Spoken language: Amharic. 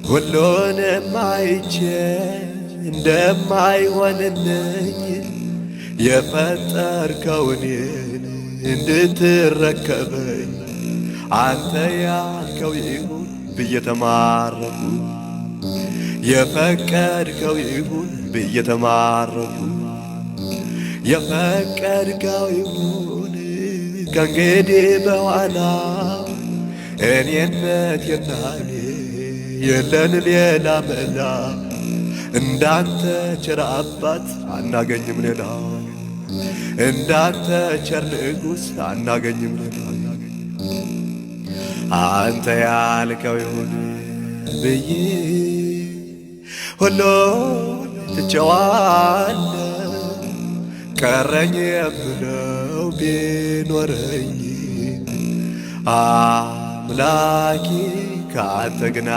ሁሉንም አይቼ እንደማይሆንልኝ የፈጠርከውን እንድትረከበኝ አንተ ያልከው ይሁን ብዬ ተማረኩ። የፈቀድከው ይሁን ብዬ ተማረኩ። የፈቀድከው ይሁን ከእንግዲህ በኋላ እኔነቴና እኔ የለን ሌላ መላ። እንዳንተ ቸር አባት አናገኝም ሌላ፣ እንዳንተ ቸር ንጉሥ አናገኝም ሌላ። አንተ ያልከው ይሁን ብዬ ሁሉን ትቼዋለሁ። ቀረኝ የምለው ቢኖረኝ አምላኬ ካንተ ግና